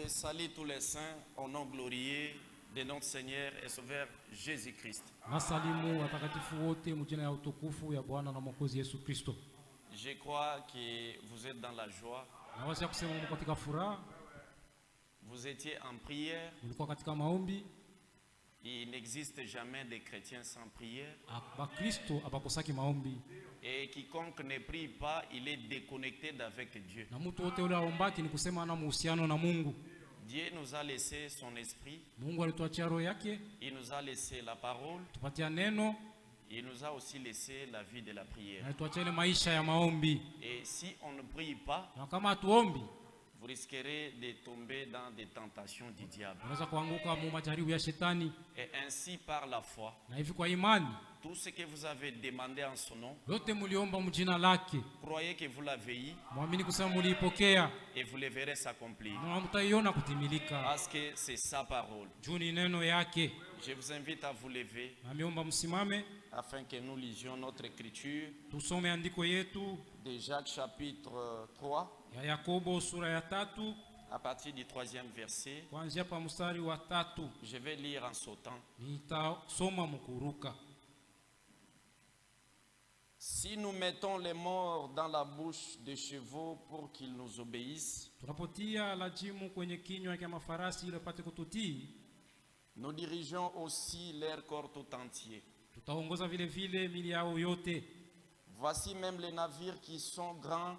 Je salue tous les saints au nom glorieux de notre Seigneur et Sauveur Jésus-Christ. Nasalimu watakatifu wote mjina ya utukufu ya Bwana na Mwokozi Yesu Kristo. Je crois que vous êtes dans la joie. Naweza kusema mko katika furaha. Vous étiez en prière. Mlikuwa katika maombi. Il n'existe jamais de chrétiens sans prière. Bakristo abakosaki maombi. Et quiconque ne prie pas, il est déconnecté d'avec Dieu. Na mtu wote ule aombaki ni kusema ana uhusiano na Mungu. Dieu nous a laissé son esprit. Mungu alituachia roho yake. Il nous a laissé la parole. Tupatia neno. Il nous a aussi laissé la vie de la prière. Alituachia ile maisha ya maombi. Et si on ne prie pas, na kama hatuombi, vous risquerez de tomber dans des tentations du diable. unaweza kuanguka mu majaribu ya shetani. Et ainsi par la foi, na hivi kwa imani, tout ce que vous avez demandé en son nom, lote muliomba mjina lake, croyez que vous l'avez eu, muamini kusema mulipokea, et vous le verrez s'accomplir. na mtaiona kutimilika. Parce que c'est sa parole. Juni neno yake. Je vous invite à vous lever Namiomba msimame afin que nous lisions notre écriture tusome andiko yetu de Jacques chapitre 3 ya Yakobo sura ya 3 à partir du 3e verset. kuanzia pa mstari wa 3. Je vais lire en sautant. Nitasoma mkuruka. Si nous mettons les morts dans la bouche des chevaux pour qu'ils nous obéissent, tunapotia lajimu kwenye kinywa cha mafarasi ili pate kututii, nous dirigeons aussi leur corps tout entier. Tutaongoza vile vile mili yao yote. Voici même les navires qui sont grands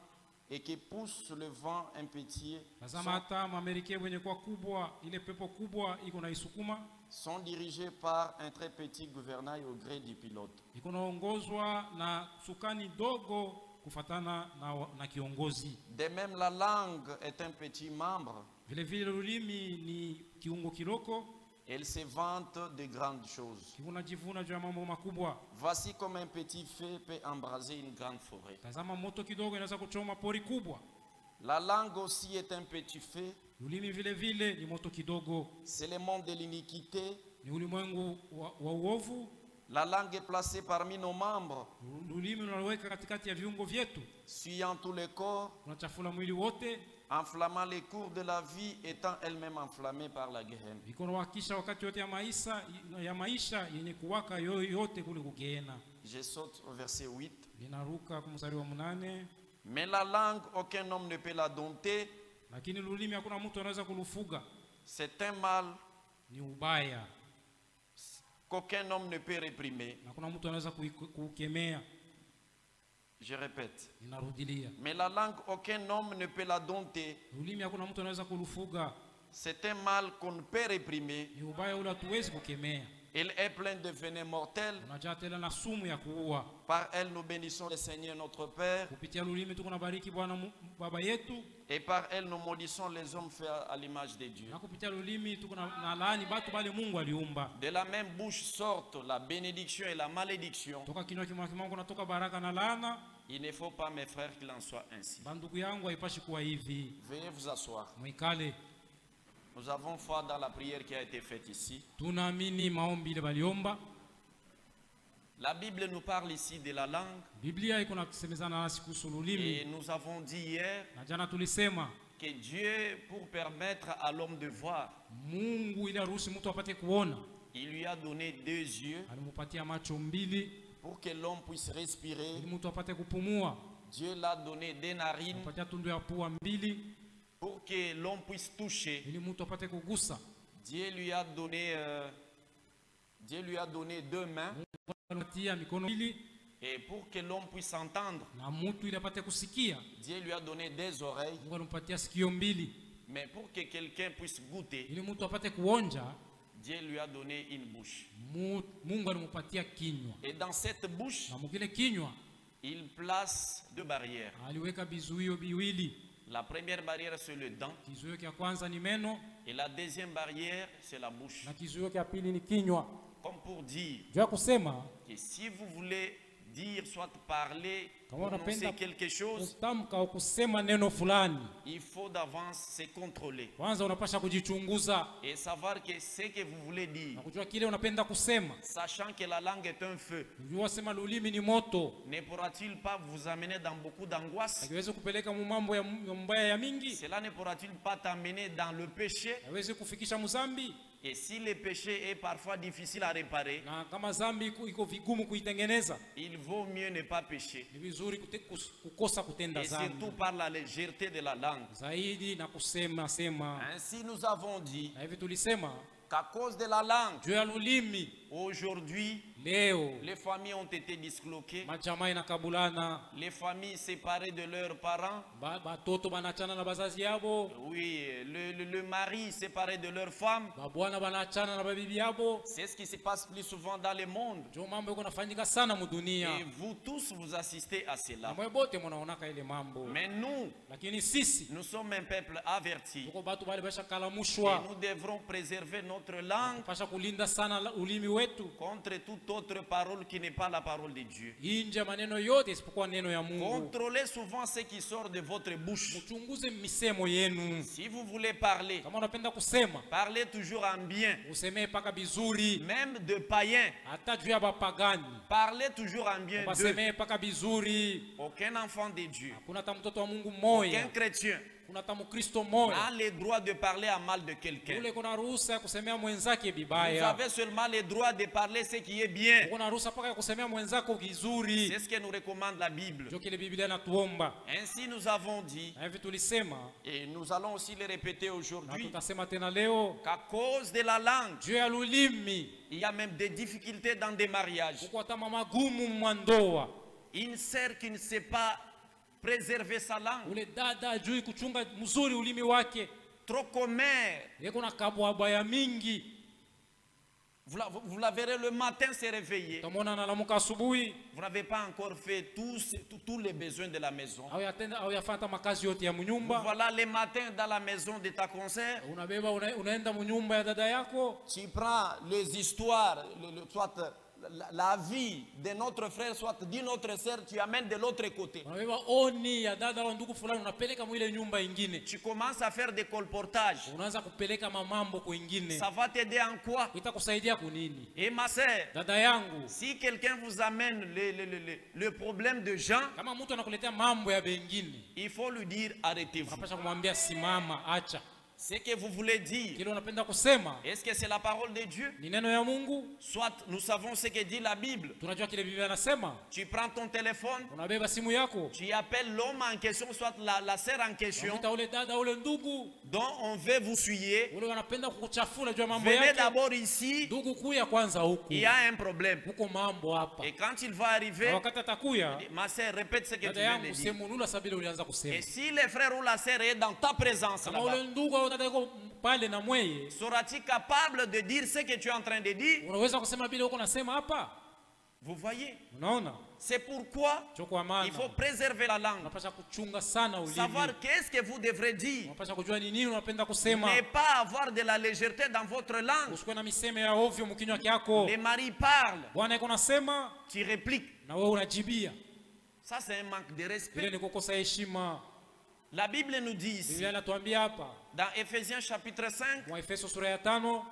et qui poussent le vent impétueux sont dirigés par un très petit gouvernail au gré du pilote. De même, la langue est un petit membre. Elle se vante de grandes choses. Voici comme un petit feu peut embraser une grande forêt. La langue aussi est un petit feu. C'est le monde de l'iniquité. La langue est placée parmi nos membres, suyant tout le corps, enflammant les cours de la vie, étant elle-même enflammée par la guerre. Je saute au verset 8. Mais la langue, aucun homme ne peut la dompter. C'est un mal qu'aucun homme ne peut réprimer. Je répète. Mais la langue, aucun homme ne peut la dompter. C'est un mal qu'on ne peut réprimer. Elle est pleine de venin mortel. Par elle, nous bénissons le Seigneur notre Père. Et par elle, nous maudissons les hommes faits à l'image de Dieu. De la même bouche sortent la bénédiction et la malédiction. Il ne faut pas, mes frères, qu'il en soit ainsi. Veuillez vous asseoir. Nous avons foi dans la prière qui a été faite ici. La Bible nous parle ici de la langue. Et nous avons dit hier que Dieu, pour permettre à l'homme de voir, il lui a donné 2 yeux pour que l'homme puisse respirer. Dieu l'a donné 2 narines pour que l'homme puisse toucher. Dieu lui a donné 2 mains et pour que l'homme puisse entendre. Dieu lui a donné 2 oreilles. Mais pour que quelqu'un puisse goûter, Dieu lui a donné une bouche. Et dans cette bouche, il place 2 barrières. La première barrière, c'est le dent. Et la deuxième barrière, c'est la bouche. Comme pour dire que si vous voulez dire, soit parler, prononcer quelque chose, il faut d'avance se contrôler et savoir que ce que vous voulez dire, sachant que la langue est un feu, ne pourra-t-il pas vous amener dans beaucoup d'angoisse? Cela ne pourra-t-il pas t'amener dans le péché? Et si le péché est parfois difficile à réparer, il vaut mieux ne pas pécher. Et surtout par la légèreté de la langue. Ainsi nous avons dit qu'à cause de la langue, aujourd'hui, les familles ont été disloquées, les familles séparées de leurs parents, oui, le mari séparé de leur femme. C'est ce qui se passe plus souvent dans le monde. Et vous tous vous assistez à cela. Mais nous sommes un peuple averti et nous devrons préserver notre langue contre toute autre parole qui n'est pas la parole de Dieu. Contrôlez souvent ce qui sort de votre bouche. Si vous voulez parler, parlez toujours en bien, même de païens. Parlez toujours en bien d'eux. Aucun enfant de Dieu, aucun chrétien n'a le droit de parler à mal de quelqu'un. Vous avez seulement le droit de parler ce qui est bien. C'est ce que nous recommande la Bible. Ainsi nous avons dit, et nous allons aussi le répéter aujourd'hui, qu'à cause de la langue, il y a même des difficultés dans des mariages. Une sœur qui ne sait pas préserver sa langue, trop commère, vous la verrez le matin se réveiller. Vous n'avez pas encore fait tous les besoins de la maison. Voilà le matin dans la maison de ta concert. Tu prends les histoires, soit la vie de notre frère, soit d'une autre sœur, tu amènes de l'autre côté. Tu commences à faire des colportages. Ça va t'aider en quoi? Et ma sœur, si quelqu'un vous amène le problème de gens, il faut lui dire arrêtez-vous. Ce que vous voulez dire, est-ce que c'est la parole de Dieu? Soit nous savons ce que dit la Bible. Tu prends ton téléphone, tu appelles l'homme en question, soit la sœur en question, dont on veut vous souiller. Venez d'abord ici, il y a un problème. Et quand il va arriver, ma sœur, répète ce que tu viens de dire. Et si le frère ou la sœur est dans ta présence là-bas, seras-tu capable de dire ce que tu es en train de dire? Vous voyez? C'est pourquoi il faut préserver la langue. Savoir qu'est-ce que vous devrez dire. Ne pas avoir de la légèreté dans votre langue. Les maris parlent, tu répliques. Ça, c'est un manque de respect. La Bible nous dit ici, dans Ephésiens chapitre 5,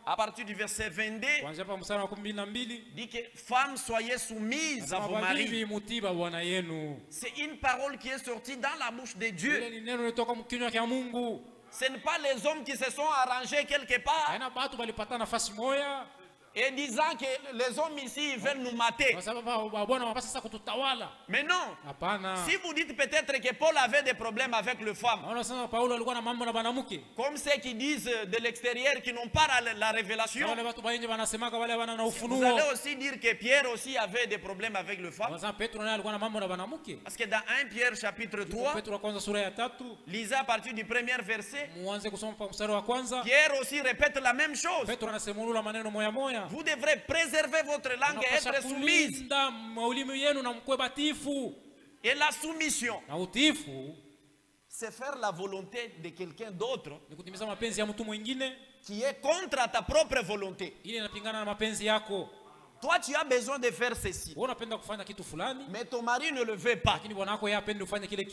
à partir du verset 22, dit que femmes, soyez soumises à vos maris. C'est une parole qui est sortie dans la bouche de Dieu. Ce n'est pas les hommes qui se sont arrangés quelque part et disant que les hommes ici veulent nous mater. Mais non. Si vous dites peut-être que Paul avait des problèmes avec les femmes, comme ceux qui disent de l'extérieur qui n'ont pas la révélation, vous allez aussi dire que Pierre aussi avait des problèmes avec les femmes. Parce que dans 1 Pierre chapitre 3, lisez à partir du premier verset, Pierre aussi répète la même chose. Vous devrez préserver votre langue et être soumise. Et la soumission, c'est faire la volonté de quelqu'un d'autre qui est contre ta propre volonté. Toi, tu as besoin de faire ceci. Mais ton mari ne le veut pas.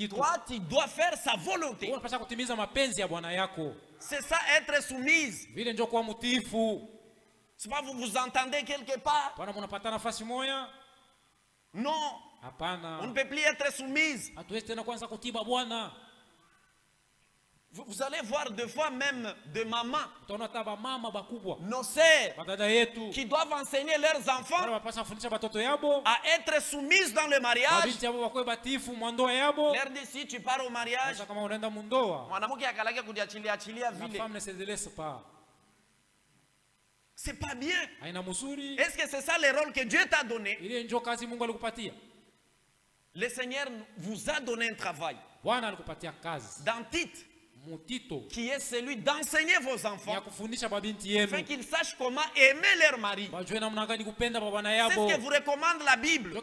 Toi, tu dois faire sa volonté. C'est ça, être soumise. C'est pas vous vous entendez quelque part. Non. On ne peut plus être soumise. Vous allez voir deux fois même de mamans, nos sœurs, qui doivent enseigner leurs enfants à être soumises dans le mariage. Leur dit, si tu pars au mariage, c'est pas bien. Est-ce que c'est ça le rôle que Dieu t'a donné? Le Seigneur vous a donné un travail. Dans Tite, qui est celui d'enseigner vos enfants afin qu'ils sachent comment aimer leur mari. C'est ce que vous recommande la Bible.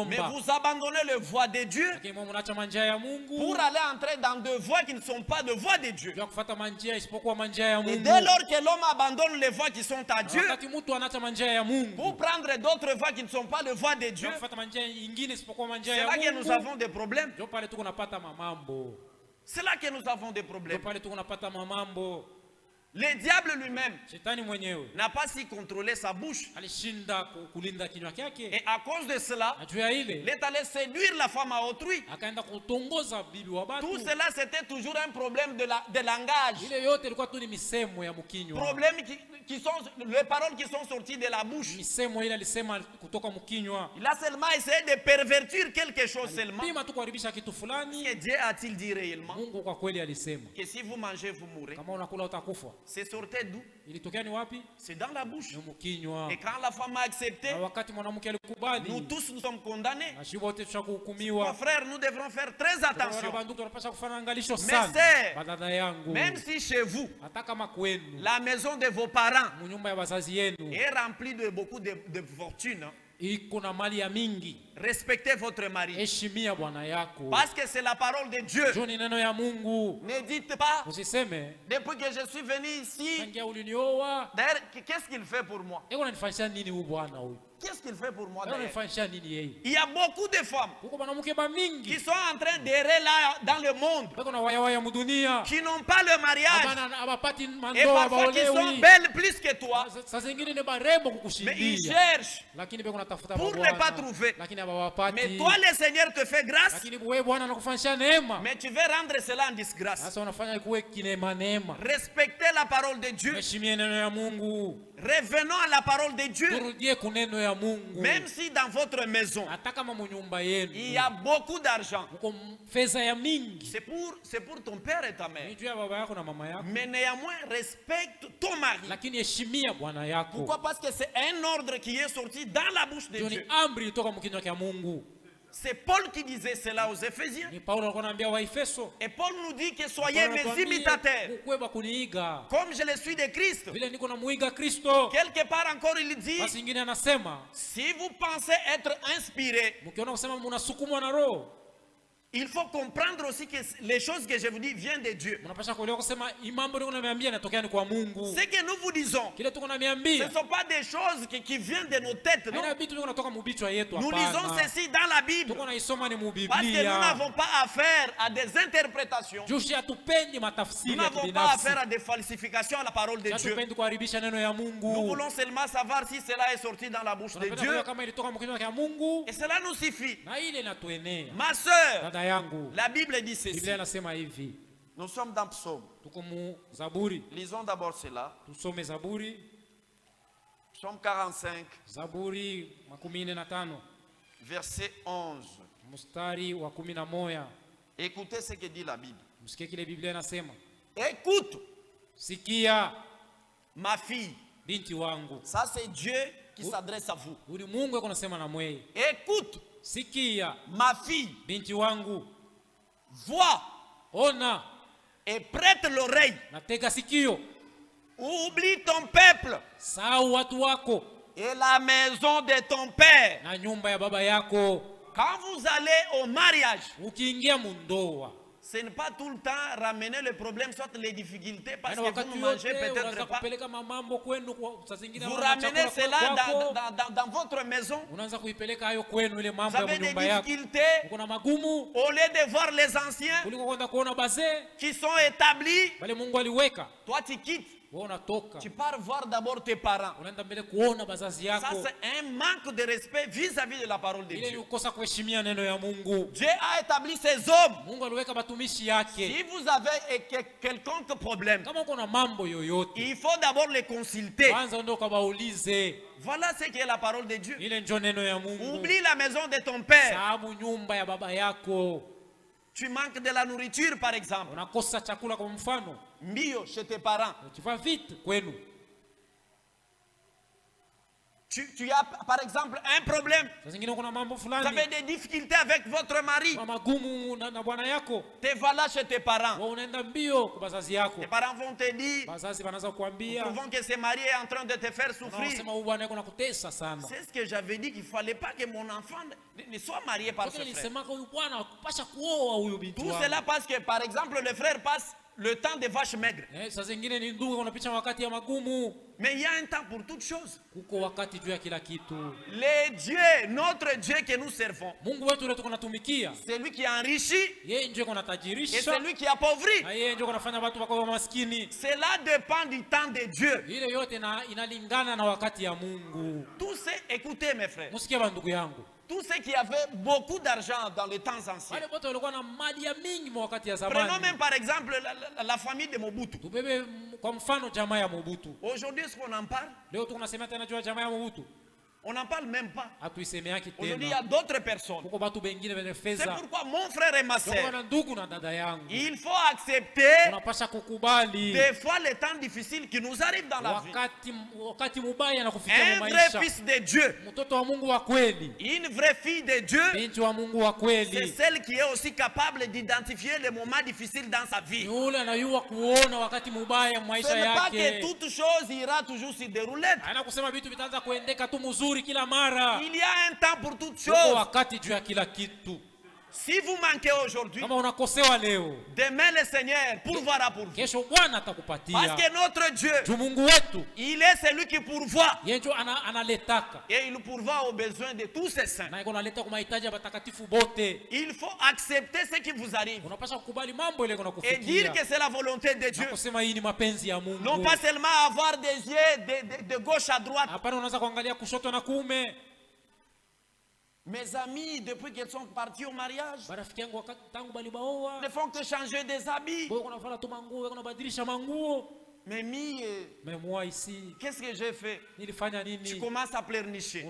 Mais vous abandonnez le voie de Dieu pour aller entrer dans deux voies qui ne sont pas de voie de Dieu. Et dès lors que l'homme abandonne les voies qui sont à Dieu pour prendre d'autres voies qui ne sont pas de voie de Dieu, c'est là que nous avons des problèmes. C'est là que nous avons des problèmes. Le diable lui-même n'a pas si contrôlé sa bouche. Et à cause de cela, il est allé séduire la femme à autrui. Tout cela, c'était toujours un problème de langage. Problème qui sont les paroles qui sont sorties de la bouche. Il a seulement essayé de pervertir quelque chose seulement. Que Dieu a-t-il dit réellement? Que si vous mangez, vous mourrez. C'est sorti d'où? C'est dans la bouche. Et quand la femme a accepté, nous tous nous sommes condamnés. Mon frère, nous devrons faire très attention. Mais c'est, même si chez vous, la maison de vos parents est remplie de beaucoup de fortune, respectez votre mari. Parce que c'est la parole de Dieu. Ne dites pas, depuis que je suis venu ici, d'ailleurs, qu'est-ce qu'il fait pour moi? Qu'est-ce qu'il fait pour moi? Il y a beaucoup de femmes qui sont en train d'errer là dans le monde, qui n'ont pas le mariage et parfois qui sont belles plus que toi, mais ils cherchent pour ne pas trouver. Mais toi, le Seigneur te fait grâce, mais tu veux rendre cela en disgrâce. Respectez la parole de Dieu. Revenons à la parole de Dieu. Même si dans votre maison il y a beaucoup d'argent, c'est pour ton père et ta mère. Mais néanmoins, respecte ton mari. Pourquoi? Parce que c'est un ordre qui est sorti dans la bouche de Dieu. C'est Paul qui disait cela aux Éphésiens. Et Paul nous dit que soyez mes imitateurs, comme je le suis de Christ. Quelque part encore il dit, si vous pensez être inspiré, il faut comprendre aussi que les choses que je vous dis viennent de Dieu. Ce que nous vous disons, ce ne sont pas des choses qui viennent de nos têtes. Non? Nous lisons ceci dans la Bible parce que nous n'avons pas affaire à des interprétations. Nous n'avons pas affaire à des falsifications à la parole de Dieu. Nous voulons seulement savoir si cela est sorti dans la bouche de Dieu. Et cela nous suffit. Ma soeur, la Bible dit ceci. Nous sommes dans Psaume. Lisons d'abord cela. Psaume 45. Verset 11. Écoutez ce que dit la Bible. Écoute, ma fille. Ça c'est Dieu qui s'adresse à vous. Écoute, ma fille, vois, ona, et prête l'oreille. Oublie ton peuple et la maison de ton père. Quand vous allez au mariage, Ce n'est pas tout le temps ramener le problème, soit les difficultés, parce que vous ne mangez peut-être pas. Vous ramenez cela dans votre maison. Vous avez des difficultés. Au lieu de voir les anciens qui sont établis, toi tu quittes. Tu pars voir d'abord tes parents. Ça c'est un manque de respect vis-à-vis de la parole de Dieu. Dieu a établi ces hommes. Si vous avez quelconque problème, il faut d'abord les consulter. Voilà ce qu'est la parole de Dieu. Oublie la maison de ton père. Tu manques de la nourriture par exemple. Mbio chez tes parents. Tu vas vite. Tu as par exemple un problème. Vous avez des difficultés avec votre mari. Tu vas là chez tes parents. Tes parents vont te dire, trouvons que ce mari est en train de te faire souffrir. C'est ce que j'avais dit, qu'il ne fallait pas que mon enfant ne soit marié par ce frère. Tout cela parce que par exemple le frère passe le temps des vaches maigres. Mais il y a un temps pour toutes choses. Le Dieu, notre Dieu que nous servons, c'est lui qui enrichit et c'est lui qui appauvrit. Cela dépend du temps de Dieu. Tous ceux, écoutez mes frères, tous ceux qui avaient beaucoup d'argent dans les temps anciens. Prenons même par exemple la famille de Mobutu. Aujourd'hui, est-ce qu'on en parle? On n'en parle même pas. Aujourd'hui, il y a d'autres personnes. C'est pourquoi mon frère et ma soeur, il faut accepter des fois les temps difficiles qui nous arrivent dans la vie. Un vrai fils de Dieu, une vraie fille de Dieu, c'est celle qui est aussi capable d'identifier les moments difficiles dans sa vie. Ce n'est pas que toute chose ira toujours sur des roulettes. Il y a un temps pour toutes choses. Si vous manquez aujourd'hui, demain le Seigneur pourvoira pour vous. Parce que notre Dieu, il est celui qui pourvoit. Et il pourvoit aux besoins de tous ses saints. Il faut accepter ce qui vous arrive et dire que c'est la volonté de Dieu. Non pas seulement avoir des yeux de gauche à droite. Mes amis, depuis qu'ils sont partis au mariage, ne font que changer des habits. Mais moi ici, qu'est-ce que j'ai fait? Tu commences à pleurnicher.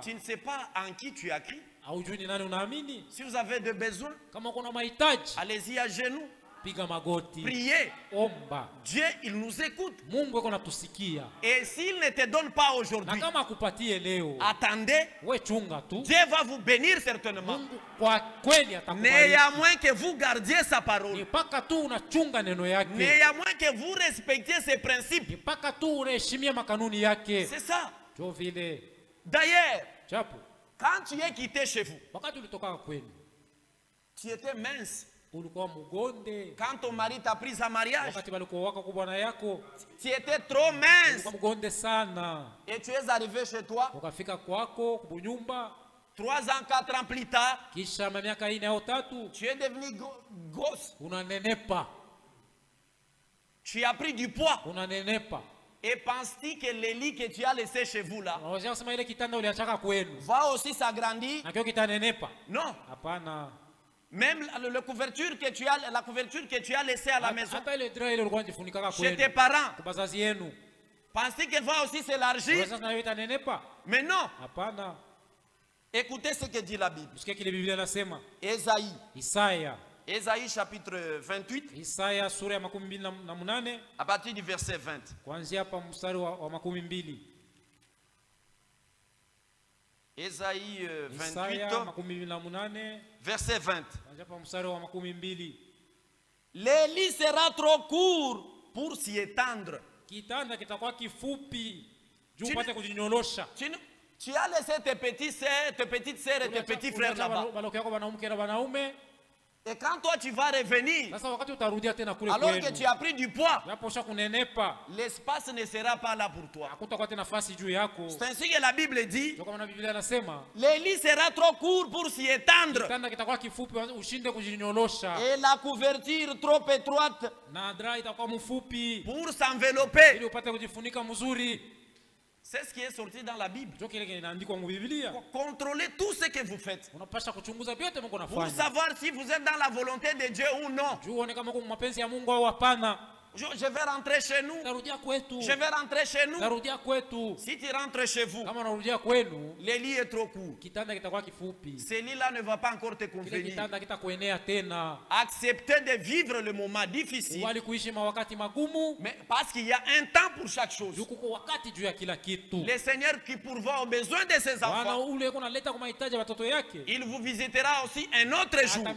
Tu ne sais pas en qui tu as crié. Si vous avez des besoins, allez-y à genoux. Priez. Dieu, il nous écoute. Et s'il ne te donne pas aujourd'hui, attendez. Dieu va vous bénir certainement. Néanmoins que vous gardiez sa parole. Néanmoins que vous respectiez ses principes. C'est ça. D'ailleurs, quand tu es quitté chez vous, tu étais mince. Quand ton mari t'a pris en mariage, tu étais trop mince. Et tu es arrivé chez toi. 3 ans, 4 ans plus tard, tu es devenu gosse. Tu as pris du poids. Et penses-tu que le lit que tu as laissé chez vous là va aussi s'agrandir? Non. Même la couverture que tu as laissée à la maison chez tes parents, penses-tu qu'elle va aussi s'élargir? Mais non. Écoutez ce que dit la Bible. Ésaïe chapitre 28, à partir du verset 20. Ésaïe 28, verset 20. Le lit sera trop court pour s'y étendre. Tu as laissé tes petites sœurs et tes petits frères là-bas. Et quand toi tu vas revenir, alors que tu as pris du poids, l'espace ne sera pas là pour toi. C'est ainsi que la Bible dit, le lit sera trop court pour s'y étendre, et la couverture trop étroite pour s'envelopper. C'est ce qui est sorti dans la Bible. Contrôlez tout ce que vous faites pour savoir si vous êtes dans la volonté de Dieu ou non. Je vais rentrer chez nous. Je vais rentrer chez nous. Si tu rentres chez vous, le lit est trop court. Ce lit-là ne va pas encore te convenir. Acceptez de vivre le moment difficile. Mais parce qu'il y a un temps pour chaque chose. Le Seigneur qui pourvoit aux besoins de ses enfants, il vous visitera aussi un autre jour.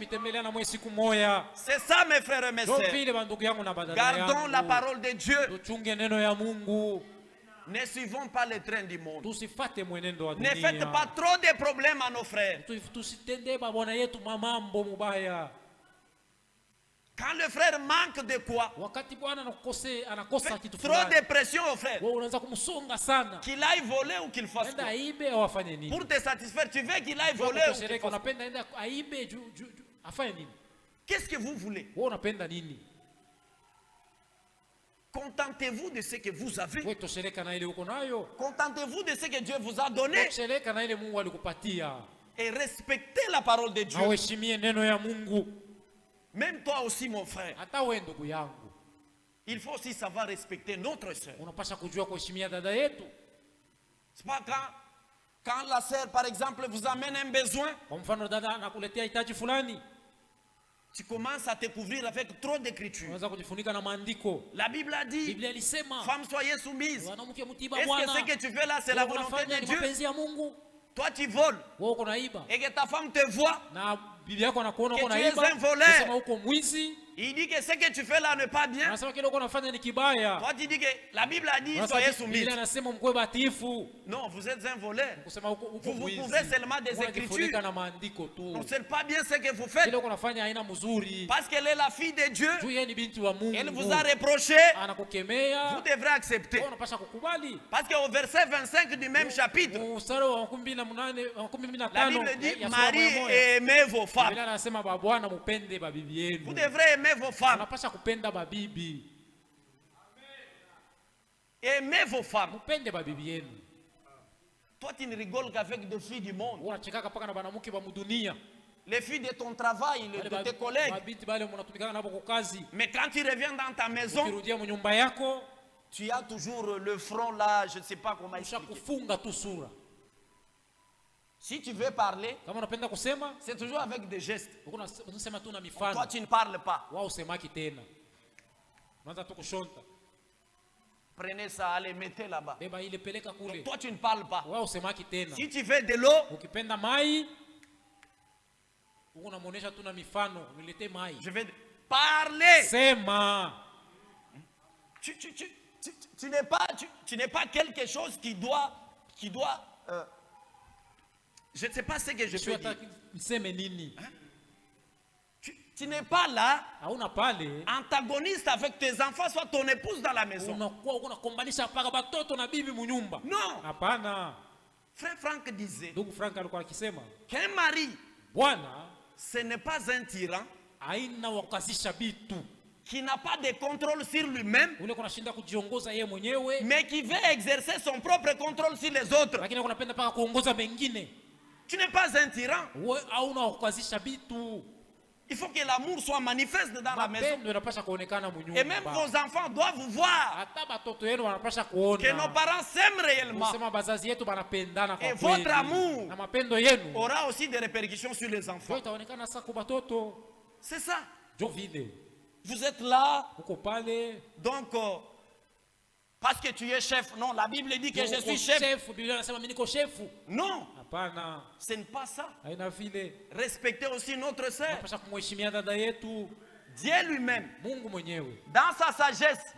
C'est ça, mes frères et mes sœurs. Gardons la parole de Dieu. Ne suivons pas le train du monde. Ne faites pas trop de problèmes à nos frères. Quand le frère manque de quoi, trop de pression au frère, qu'il aille voler ou qu'il fasse quoi. Pour te satisfaire, tu veux qu'il aille voler ou qu'il fasse quoi. Qu'est-ce que vous voulez? Contentez-vous de ce que vous avez. Contentez-vous de ce que Dieu vous a donné. Et respectez la parole de Dieu. Même toi aussi, mon frère. Il faut aussi savoir respecter notre soeur. C'est pas quand la sœur, par exemple, vous amène un besoin, tu commences à te couvrir avec trop d'écriture. La Bible a dit, femmes, soyez soumises. Est-ce que ce que tu fais là, c'est la volonté de Dieu? Toi, tu voles. Et que ta femme te voit. Que tu es un voleur. Il dit que ce que tu fais là n'est pas bien. Toi, tu dis que la Bible a dit, soyez soumis. Non, vous êtes un voleur. Vous vous couvrez seulement des écritures. On ne sait pas bien ce que vous faites. Parce qu'elle est la fille de Dieu. Elle vous a reproché. Vous devrez accepter. Parce qu'au verset 25 du même chapitre, la Bible dit, Marie, aimez vos femmes. Vous devrez aimer vos femmes. Aimez vos femmes. Toi, tu ne rigoles qu'avec des filles du monde. Les filles de ton travail, de tes collègues. Mais quand tu reviens dans ta maison, tu as toujours le front là, je ne sais pas comment expliquer. Si tu veux parler, c'est toujours avec des gestes. Toi, tu ne parles pas. Prenez ça, allez, mettez là-bas. Toi, tu ne parles pas. Si tu veux de l'eau, je vais parler. Tu n'es pas quelque chose qui doit je ne sais pas ce que je peux dire. Hein? Tu n'es pas là, antagoniste avec tes enfants, soit ton épouse dans la maison. Non. Frère Franck disait qu'un mari, ce n'est pas un tyran qui n'a pas de contrôle sur lui-même, mais qui veut exercer son propre contrôle sur les autres. Tu n'es pas un tyran. Il faut que l'amour soit manifeste dans la maison. Et même vos enfants doivent vous voir que nos parents s'aiment réellement. Et votre amour aura aussi des répercussions sur les enfants. C'est ça. Vous êtes là. Donc, parce que tu es chef. Non, la Bible dit que je suis chef. Non. Ce n'est pas ça. Respectez aussi notre sœur. Dieu lui-même, dans sa sagesse,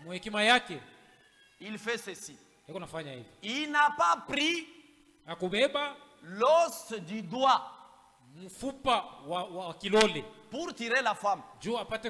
il fait ceci. Il n'a pas pris l'os du doigt mfupa wa kilole pour tirer la femme. juu apate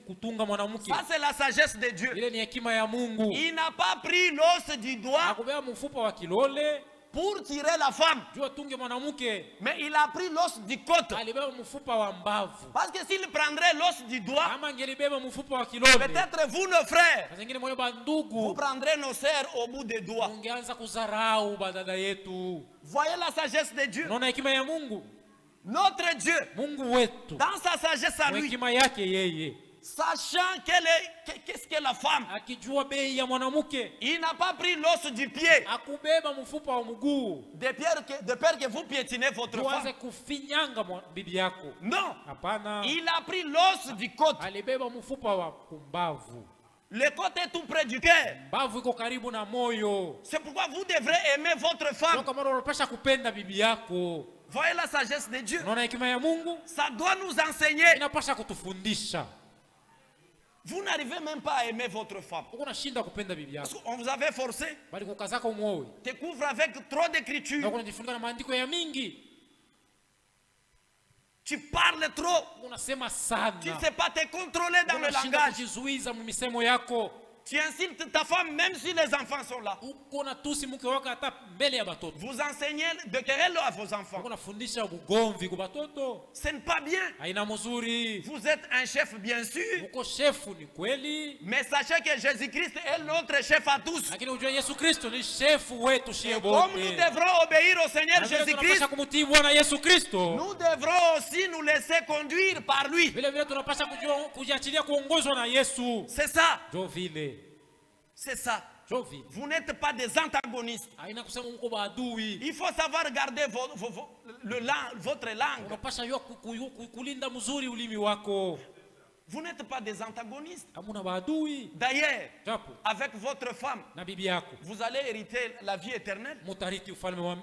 kutunga mwanamke. Ça c'est la sagesse de Dieu. Ile ni hekima ya Mungu. Il n'a pas pris l'os du doigt akubeba mfupa wa kilole pour tirer la femme, juu atunge mwanamke, mais il a pris l'os du côte. alibeba mfupa wa mbavu. Parce que s'il prendrait l'os du doigt, ama angelibeba mfupa wa kilole, peut-être vous nos frères, zingine moyo ba ndugu, vous prendrez nos sœurs au bout des doigts. ungeanza kuzarau badada yetu. Voyez la sagesse de Dieu. Unaona hekima ya Mungu. Notre Dieu, Mungu wetu, dans sa sagesse à lui, hekima yake yeye, sachant qu'est-ce que la femme, akijua bei ya mwanamke, il n'a pas pris l'os du pied akubeba mfupa wa mguu de peur que vous piétinez votre tuanze femme. kufinyanga bibi yako. Non, Hapana, il a pris l'os du côte. alibeba mfupa wa kumbavu. Le côte est tout près du cœur. Mbavu iko karibu na moyo. C'est pourquoi vous devrez aimer votre femme. Kama unapasha kupenda bibi yako. Voyez la sagesse de Dieu. Unaona hekima ya Mungu? Ça doit nous enseigner. Inapasha kutufundisha. Vous n'arrivez même pas à aimer votre femme. Uko nashinda kupenda bibi yako. On vous avait forcé. Bali kukazaka umuoe. Te couvre avec trop d'écriture. Na unajifunga na maandiko ya mingi. Tu parles trop. Unasema sana. Tu ne sais pas te contrôler dans le langage. Kujizuiza mumisemo yako. Tu insultes ta femme même si les enfants sont là. Uko na tusi mke wako hata mbele ya batoto. Vous enseignez de querelle à vos enfants. Uko nafundisha bugomvi kwa batoto. Ce n'est pas bien. Haina mzuri. Vous êtes un chef bien sûr. Uko chefu ni kweli. Mais sachez que Jésus-Christ est notre chef à tous. Lakini unajua Yesu Kristo ni chefu wetu shie bote. Comme nous devrons obéir au Seigneur Jésus-Christ, kumtii Bwana Yesu Kristo, nous devrons aussi nous laisser conduire par lui. Vile vile tunapaswa kujiachilia kuongozwa na Yesu. C'est ça. Jo vile. C'est ça. Jo vile. Vous n'êtes pas des antagonistes. Haina kusema mko maadui. Il faut savoir garder votre langue. Unapaswa kulinda mzuri ulimi wako. Vous n'êtes pas des antagonistes. Hamuna maadui. D'ailleurs, Japo avec votre femme, na bibi yako, vous allez hériter la vie éternelle. mutariti ufalme wa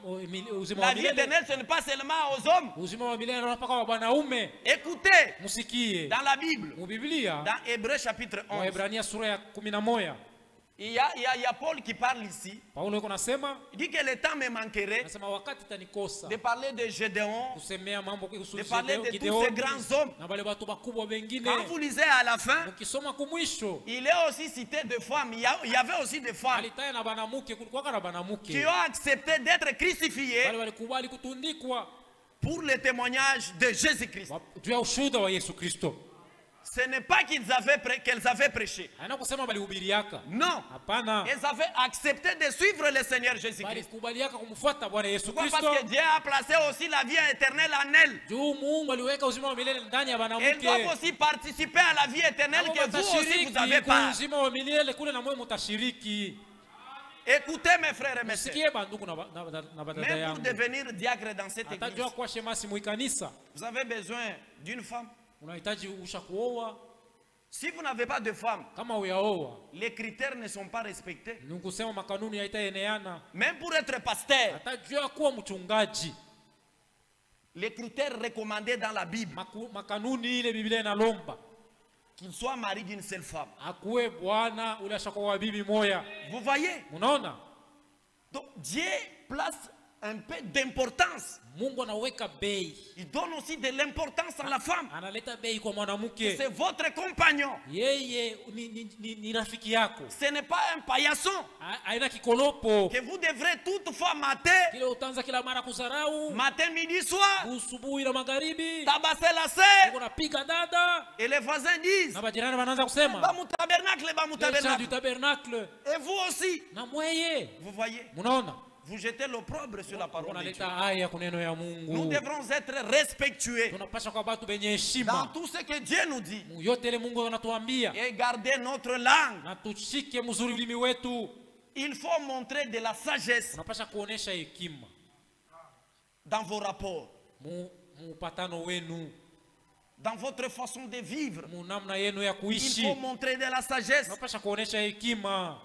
uzima La wa vie milele. éternelle, ce n'est pas seulement aux hommes. Uzima wa milele unapaka wa wanaume. Écoutez, Musikie dans la Bible, mu Biblia, dans Hébreux chapitre 11, Waebrania sura ya 11, il y a Paul qui parle ici. Paulo yuko nasema, Il dit que le temps me manquerait nasema wakati tanikosa de parler de Gédéon, kusemea mambo kuhusu de parler de tous Gideoni, ces grands hommes. na wale watu wakubwa wengine. Quand vous lisez à la fin, Ukisoma kumwisho, il est aussi cité de femmes. Il y avait aussi des femmes alitaya na banamuke, kulikuwa na banamuke qui ont accepté d'être crucifiées wale walikubali kutundikwa pour le témoignage de Jésus-Christ. juu ya ushuhuda wa Yesu Kristo. Ce n'est pas qu'elles avaient prêché. Haina kusema balihubiriaka. Non. Hapana. Elles avaient accepté de suivre le Seigneur Jésus-Christ. Balikubaliaka kumfuata Bwana Yesu Pourquoi? Kristo. Parce que Dieu a placé aussi la vie éternelle en elles. Juu Mungu aliweka uzima wa milele ndani ya Elles doivent banamuke. aussi participer à la vie éternelle que vous aussi vous avez pas. Uzima wa milele kule na mwe mutashiriki. Écoutez mes frères et mes sœurs. Sikie banduku na badada Même pour yangu. devenir diacre dans cette église, Atajua kuwa shemasi muikanisa. vous avez besoin d'une femme. Unahitaji usha kuoa. Si vous n'avez pas de femme, Kama uyaoa, les critères ne sont pas respectés. ni kusema makanuni haitaeneana. Même pour être pasteur, Atajua kuwa mchungaji. les critères recommandés dans la Bible, Makanuni ile Biblia inalomba. qu'il soit marié d'une seule femme. Akuwe bwana ule ashakuwa bibi moya. Vous voyez? Unaona? Donc Dieu place un peu d'importance. Mungu anaweka bei. Il donne aussi de l'importance à la femme. Analeta bei kwa mwanamke. C'est votre compagnon. Yeye ni rafiki yako. Ce n'est pas un paillasson Haina kikolopo. que vous devrez toutefois mater, Kile utaanza kila mara kusarau. matin, midi, soir, Usubuhi na magharibi. tabasser la sœur. Unapiga dada. Et les voisins disent, Na majirani wanaanza kusema. Bamu tabernacle, Du tabernacle. tabernacle. Et vous aussi, Na mweye. vous voyez, Munaona? vous jetez l'opprobre sur la parole de Dieu. Unaleta haya kuneno ya Nous Mungu. devrons être respectueux Tunapaswa kwa watu benye dans heshima. tout ce que Dieu nous dit Yote ile Mungu anatuambia. et garder notre langue. Na tushike mzuri ulimi wetu. Il faut montrer de la sagesse Unapaswa kuonesha hekima. dans vos rapports, Mupatano wenu. dans votre façon de vivre. Munamna yenu ya Il kuishi. faut montrer de la sagesse. Unapaswa kuonesha hekima.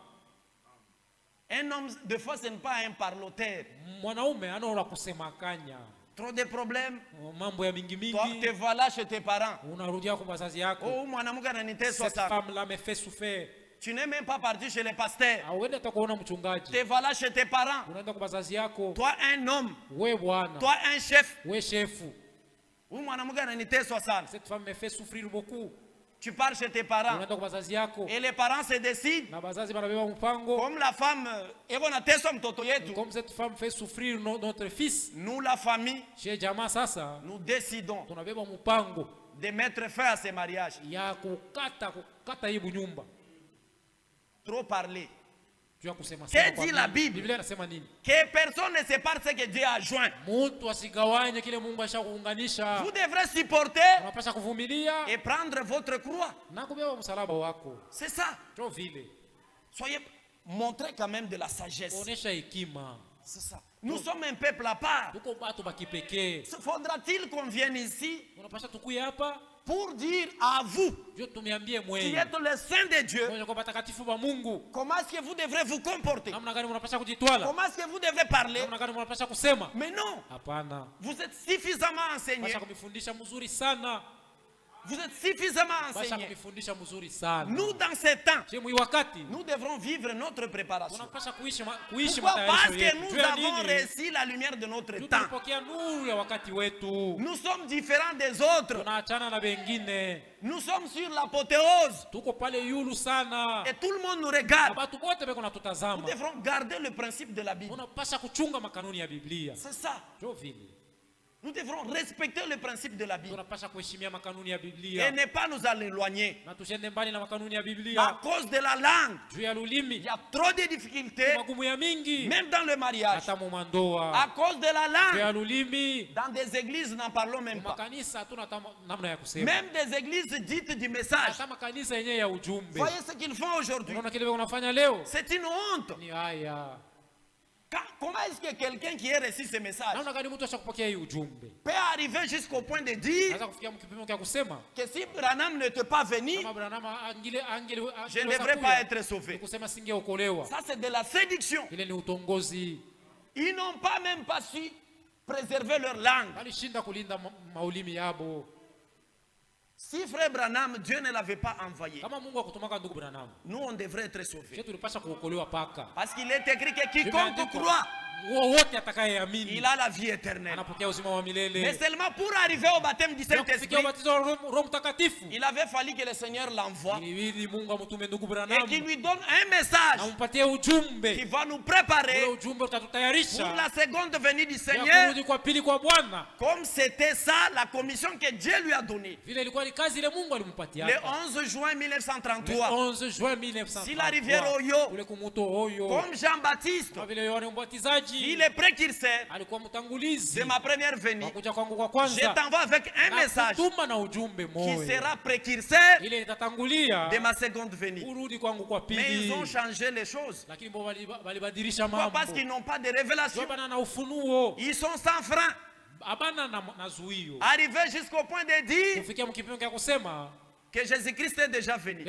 Un homme, de fois, ce n'est pas un parloteur. Mwanaume anaona kusemakanya. Trop de problèmes. Mambo ya mingi Toi, mingi. te voilà chez tes parents. Unarudia kwa wazazi yako. Oh, mwanamke ananiteswa Cette sana. femme là me fait souffrir. Tu n'es même pas parti chez les pasteurs. Auende hata kuona mchungaji. Te voilà chez tes parents. Unaenda kwa wazazi yako. Toi, un homme. We bwana. Toi, un chef. We shefu. Cette femme me fait souffrir beaucoup. Tu pars chez tes parents et les parents se décident. Comme la femme, comme cette femme fait souffrir notre fils, nous la famille, nous décidons de mettre fin à ce mariage. Trop parler. Que dit la Bible? Que personne ne sépare ce que Dieu a joint. Vous devrez supporter et prendre votre croix. C'est ça. Soyez, montrez quand même de la sagesse. C'est ça. Nous sommes un peuple à part. Faudra-t-il qu'on vienne ici pour dire à vous qui êtes le Saint de Dieu comment est-ce que vous devrez vous comporter, comment est-ce que vous devez parler? Mais non, vous êtes suffisamment enseigné. Vous êtes suffisamment enseigné. Nous, dans ces temps, nous devrons vivre notre préparation. Pourquoi? Parce que nous avons reçu la lumière de notre temps. Nous sommes différents des autres. Nous sommes sur l'apothéose. Et tout le monde nous regarde. Nous devrons garder le principe de la Bible. C'est ça. Nous devrons respecter le principe de la Bible et ne pas nous en éloigner. À cause de la langue, il y a trop de difficultés, même dans le mariage. À cause de la langue, dans des églises, n'en parlons même pas. Même des églises dites du message. Voyez ce qu'ils font aujourd'hui. C'est une honte. Comment est-ce que quelqu'un qui a reçu ce message peut arriver jusqu'au point de dire que si Branham n'était pas venu, je ne devrais pas être sauvé? Ça, c'est de la séduction. Ils n'ont pas même pas su préserver leur langue. Si frère Branham, Dieu ne l'avait pas envoyé, nous on devrait être sauvés. Parce qu'il est écrit que quiconque croit, il a la vie éternelle. Mais seulement pour arriver au baptême du Saint-Esprit, il avait fallu que le Seigneur l'envoie et qu'il lui donne un message qui va nous préparer pour la seconde venue du Seigneur, comme c'était ça la commission que Dieu lui a donnée. Le 11 juin 1933, si la rivière Oyo, comme Jean-Baptiste, il est précurseur de ma première venue, je t'envoie avec un message qui sera précurseur de ma seconde venue. Mais ils ont changé les choses. Pourquoi? Parce qu'ils n'ont pas de révélation. Ils sont sans frein. Arrivé jusqu'au point de dire que Jésus-Christ est déjà venu.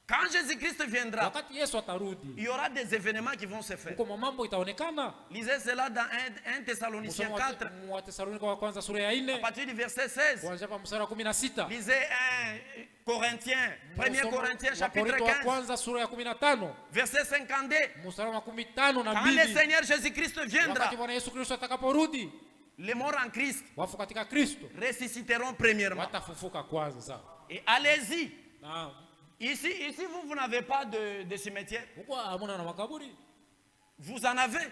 Quand Jésus-Christ viendra, il y aura des événements qui vont se faire. Lisez cela dans 1 Thessaloniciens 4, à partir du verset 16. Lisez 1 Corinthiens, 1 Corinthiens chapitre 15, verset 52. Quand le Seigneur Jésus-Christ viendra, les morts en Christ ressusciteront premièrement. Et allez-y. Ici, vous n'avez pas de cimetière. Vous en avez.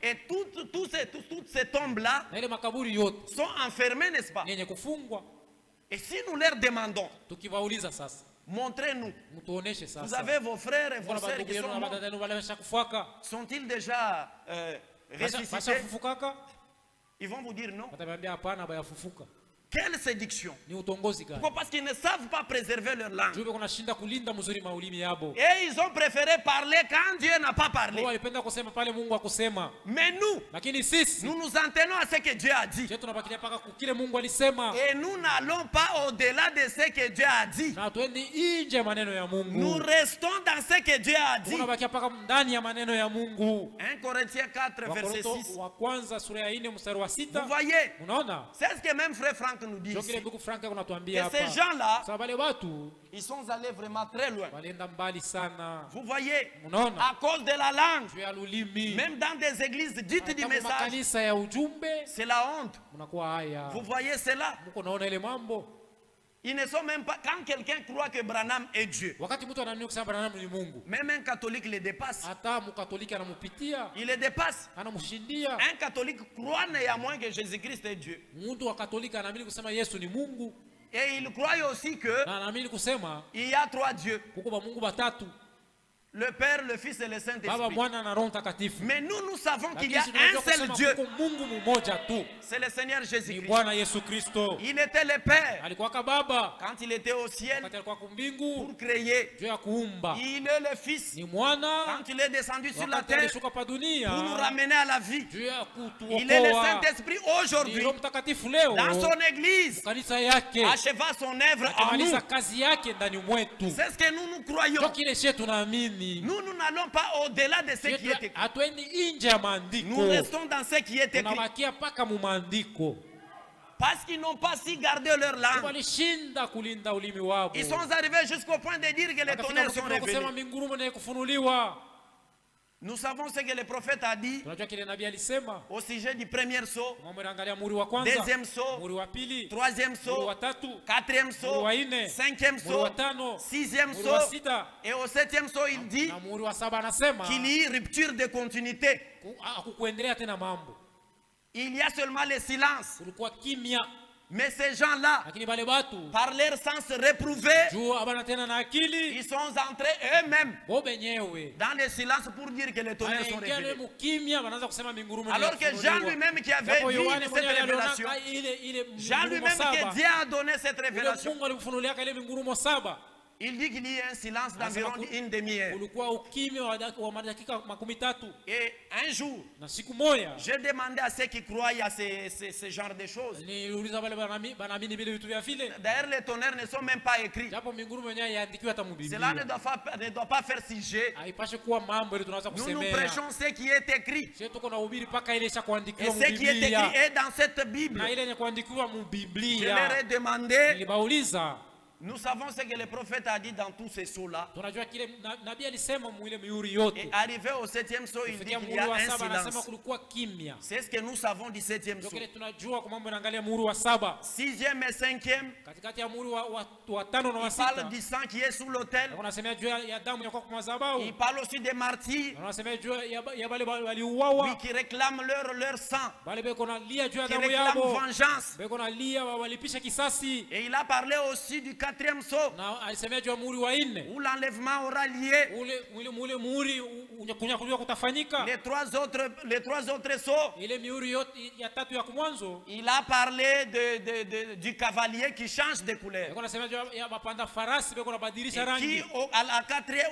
Et toutes ces tombes-là sont enfermées, n'est-ce pas? Et si nous leur demandons, montrez-nous. Vous avez vos frères et vos sœurs qui sont morts. Sont-ils déjà ressuscités? Ils vont vous dire non. Quelle séduction! Pourquoi? Parce qu'ils ne savent pas préserver leur langue. Et ils ont préféré parler quand Dieu n'a pas parlé. Mais nous nous en tenons à ce que Dieu a dit. Et nous n'allons pas au-delà de ce que Dieu a dit. Nous restons dans ce que Dieu a dit. 1 Corinthiens 4, verset 6. Vous voyez, c'est ce que même frère Franck nous dit ici, que que ces gens-là, ils sont allés vraiment très loin. Vous voyez, à cause de la langue, même dans des églises dites du message, c'est la honte. Vous voyez cela? Ils ne sont même pas. Quand quelqu'un croit que Branham est Dieu, même un catholique le dépasse. Il le dépasse. Un catholique croit néanmoins que Jésus-Christ est Dieu. Et il croit aussi que il y a 3 dieux. Le Père, le Fils et le Saint-Esprit. Mais nous savons qu'il y a un seul Dieu. C'est le Seigneur Jésus-Christ. Il était le Père quand il était au ciel pour créer. Il est le Fils quand il est descendu sur la terre pour nous ramener à la vie. Il est le Saint-Esprit aujourd'hui dans son église, achevant son œuvre en nous. C'est ce que nous croyons. Nous n'allons pas au-delà de ce qui est écrit. Nous restons dans ce qui est écrit. Parce qu'ils n'ont pas si gardé leur langue. Ils sont arrivés jusqu'au point de dire que les tonnerres sont révélés. Nous savons ce que le prophète a dit au sujet du premier saut, deuxième saut, troisième saut, quatrième saut, cinquième saut, sixième saut, et au septième saut il dit qu'il y a rupture de continuité. Il y a seulement le silence. Mais ces gens-là, par leur sens réprouvé, ils sont entrés eux-mêmes dans le silence pour dire que les tonnerres sont révélés. Alors que Jean lui-même qui avait vu cette révélation, Jean lui-même que Dieu a donné cette révélation, il dit qu'il y a un silence d'environ une demi-heure. Et un jour, j'ai demandé à ceux qui croient à ce genre de choses. D'ailleurs, les tonnerres ne sont même pas écrits. Cela ne doit pas faire sujet. Nous prêchons ce qui est écrit. Et ce qui est écrit est dans cette Bible. Je leur ai demandé. Nous savons ce que le prophète a dit dans tous ces sauts-là. Et arrivé au septième saut, il dit qu'il y a un silence. C'est ce que nous savons du septième saut. Sixième et cinquième, il parle du sang qui est sous l'autel. Il parle aussi des martyrs. Oui, qui réclament leur sang. Qui réclament vengeance. Et il a parlé aussi du quatrième saut, où l'enlèvement aura lieu. Les trois autres sauts, il a parlé du cavalier qui change de couleur. Et qui,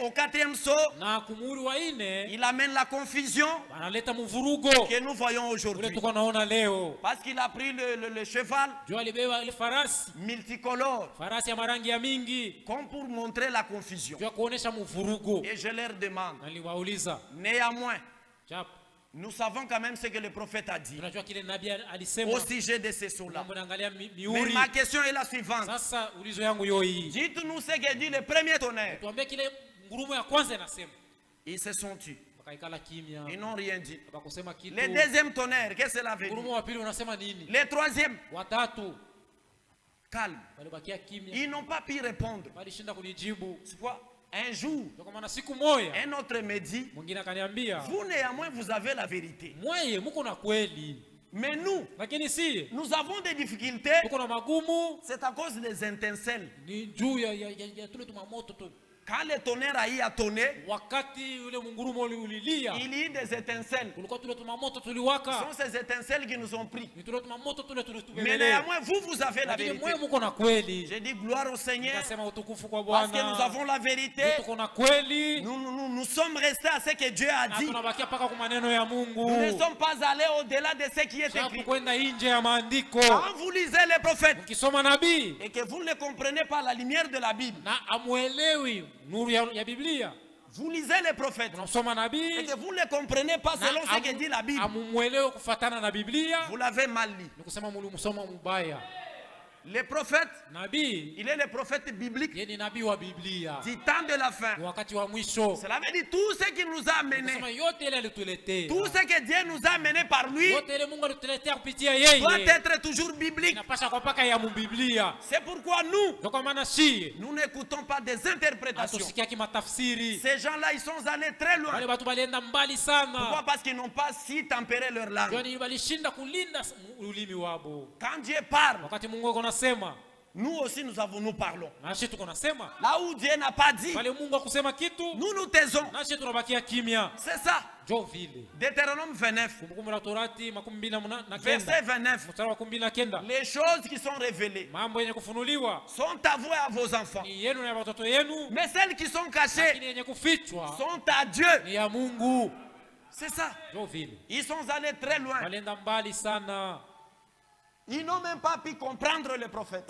au quatrième saut, il amène la confusion que nous voyons aujourd'hui. Parce qu'il a pris le cheval multicolore, comme pour montrer la confusion. Et je leur demande, néanmoins, nous savons quand même ce que le prophète a dit au sujet de ces sauts-là. Mais ma question est la suivante. Dites-nous ce que dit le premier tonnerre. Ils se sont tus. Ils n'ont rien dit. Le deuxième tonnerre, qu'est-ce que cela veut dire? Le troisième, calme. Ils n'ont pas pu répondre. C'est quoi? Un jour, un autre me dit, vous néanmoins vous avez la vérité. Mais nous avons des difficultés. C'est à cause des étincelles. Quand le tonnerre a tonné, il y a eu des étincelles. Ce sont ces étincelles qui nous ont pris. Mais néanmoins, vous avez la vérité. J'ai dit gloire au Seigneur. Parce que nous avons la vérité. Nous sommes restés à ce que Dieu a dit. Nous ne sommes pas allés au-delà de ce qui est écrit. Quand vous lisez les prophètes et que vous ne les comprenez pas à la lumière de la Bible, vous lisez les prophètes et que vous ne les comprenez pas selon ce que dit la Bible, vous l'avez mal lu. Les prophètes, il est le prophète biblique du temps de la fin. Cela veut dire tout ce qui nous a amenés, tout ce que Dieu nous a amené par lui doit être toujours biblique. C'est pourquoi nous n'écoutons pas des interprétations. Ces gens-là, ils sont allés très loin. Pourquoi? Parce qu'ils n'ont pas si tempéré leur langue. Quand Dieu parle, nous aussi nous parlons. Là où Dieu n'a pas dit, nous taisons. C'est ça. Deutéronome 29, verset 29. Les choses qui sont révélées sont avouées à vos enfants, mais celles qui sont cachées sont à Dieu. C'est ça. Ils sont allés très loin. Ils n'ont même pas pu comprendre le prophète.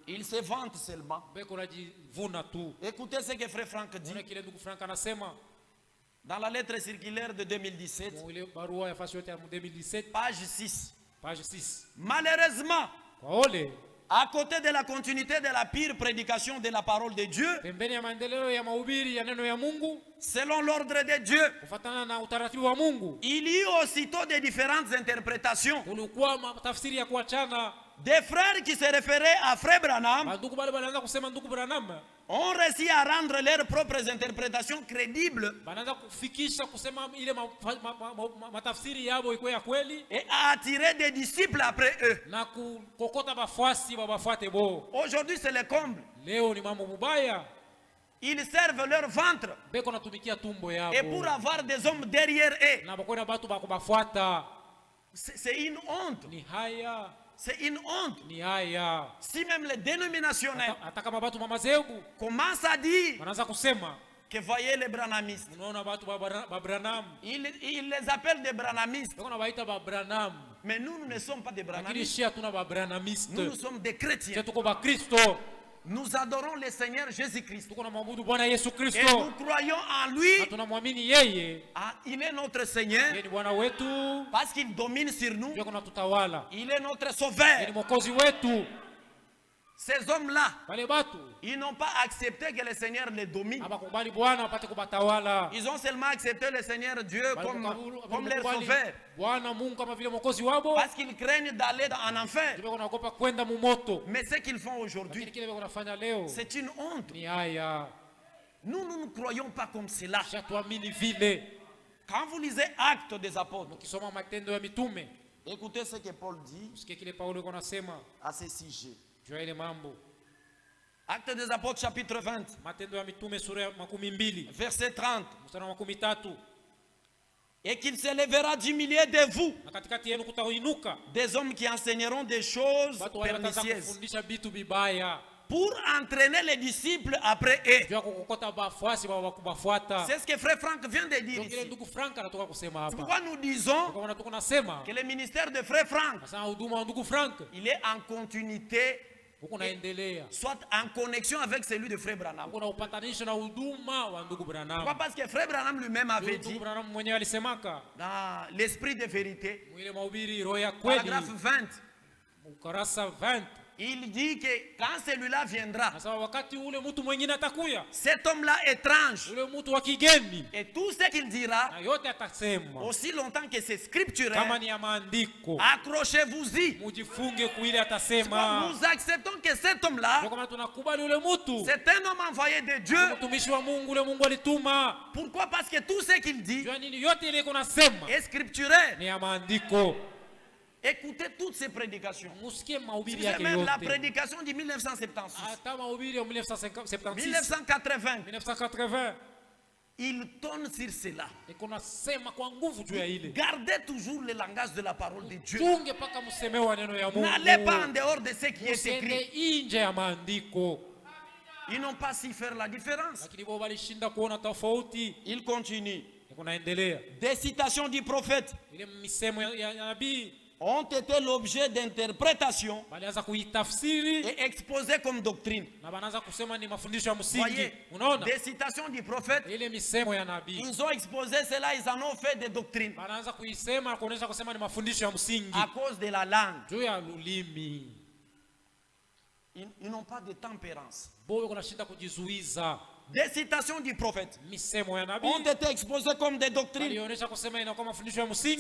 Ils se vantent seulement. Écoutez ce que Frère Franck dit dans la lettre circulaire de 2017, page 6. Malheureusement, à côté de la continuité de la pire prédication de la parole de Dieu, selon l'ordre de Dieu, il y a aussitôt des différentes interprétations. Des frères qui se référaient à Frère Branham ont réussi à rendre leurs propres interprétations crédibles et à attirer des disciples après eux. Aujourd'hui, c'est le comble. Ils servent leur ventre et pour avoir des hommes derrière eux. C'est une honte. C'est une honte. Si même les dénominationnels commencent à dire que voyez les branhamistes, ils les appellent des branhamistes. Mais nous ne sommes pas des branhamistes. Nous sommes des chrétiens. Nous adorons le Seigneur Jésus-Christ. Et nous croyons en lui. Il est notre Seigneur. Parce qu'il domine sur nous. Il est notre sauveur. Ces hommes-là, ils n'ont pas accepté que le Seigneur les domine. Ils ont seulement accepté le Seigneur Dieu comme leur sauveur. Parce qu'ils craignent d'aller en enfer. Mais ce qu'ils font aujourd'hui, c'est une honte. Nous ne croyons pas comme cela. Quand vous lisez Actes des Apôtres, écoutez ce que Paul dit à ce sujet. Actes des Apôtres chapitre 20, verset 30. Et qu'il se lèvera du milieu de vous des hommes qui enseigneront des choses pernicieuses pour entraîner les disciples après eux. C'est ce que Frère Franck vient de dire ici. Pourquoi nous disons que le ministère de Frère Franck, il est en continuité, soit en connexion avec celui de Frère Branham. Pourquoi? Parce que Frère Branham lui-même avait dit dans l'esprit de vérité, paragraphe 20, il dit que quand celui-là viendra, cet homme-là étrange, et tout ce qu'il dira, aussi longtemps que c'est scripturel, accrochez-vous-y. Nous acceptons que cet homme-là, c'est un homme envoyé de Dieu. Pourquoi? Parce que tout ce qu'il dit est scripturel. Écoutez toutes ces prédications. C'est même la prédication de 1976. 1980. Il tourne sur cela. Gardez toujours le langage de la parole de Dieu. N'allez pas en dehors de ce qui est écrit. Ils n'ont pas su faire la différence. Il continue. Des citations du prophète ont été l'objet d'interprétation et exposées comme doctrine. Voyez, des citations du prophète, ils ont exposé cela, ils en ont fait des doctrines à cause de la langue. Ils n'ont pas de tempérance. Des citations du prophète ont été exposées comme des doctrines.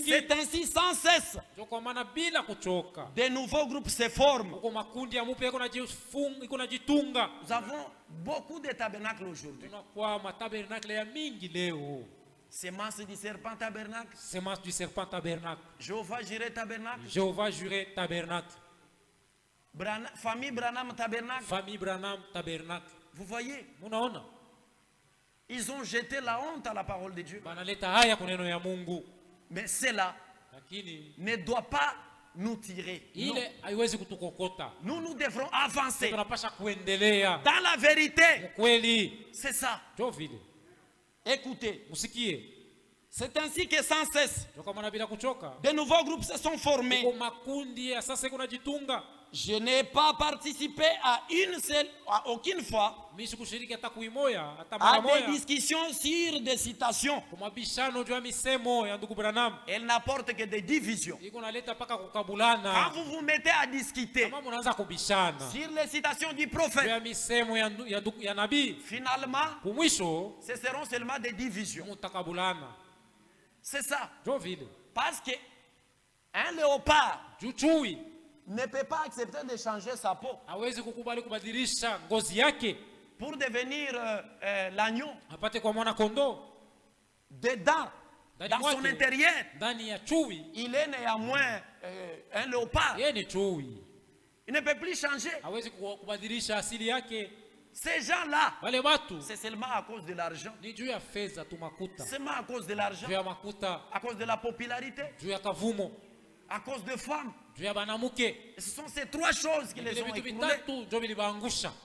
C'est ainsi sans cesse. Des nouveaux groupes se forment. Nous avons beaucoup de tabernacles aujourd'hui. Semence du serpent tabernacle. Jéhovah Jireh tabernacle. Famille Branham tabernacle. Vous voyez? Ils ont jeté la honte à la parole de Dieu. Mais cela ne doit pas nous tirer. Nous devrons avancer dans la vérité. C'est ça. Écoutez. C'est ainsi que sans cesse de nouveaux groupes se sont formés. Je n'ai pas participé à aucune fois à des discussions sur des citations. Elles n'apportent que des divisions. Quand vous vous mettez à discuter sur les citations du prophète, finalement, ce seront seulement des divisions. C'est ça. Parce que un léopard ne peut pas accepter de changer sa peau pour devenir l'agneau. Dedans, dans son intérieur, il est néanmoins un léopard. Il ne peut plus changer. Ces gens-là, c'est seulement à cause de l'argent. Seulement à cause de l'argent. À cause de la popularité. À cause de femmes. Et ce sont ces trois choses qui les ont écroulés.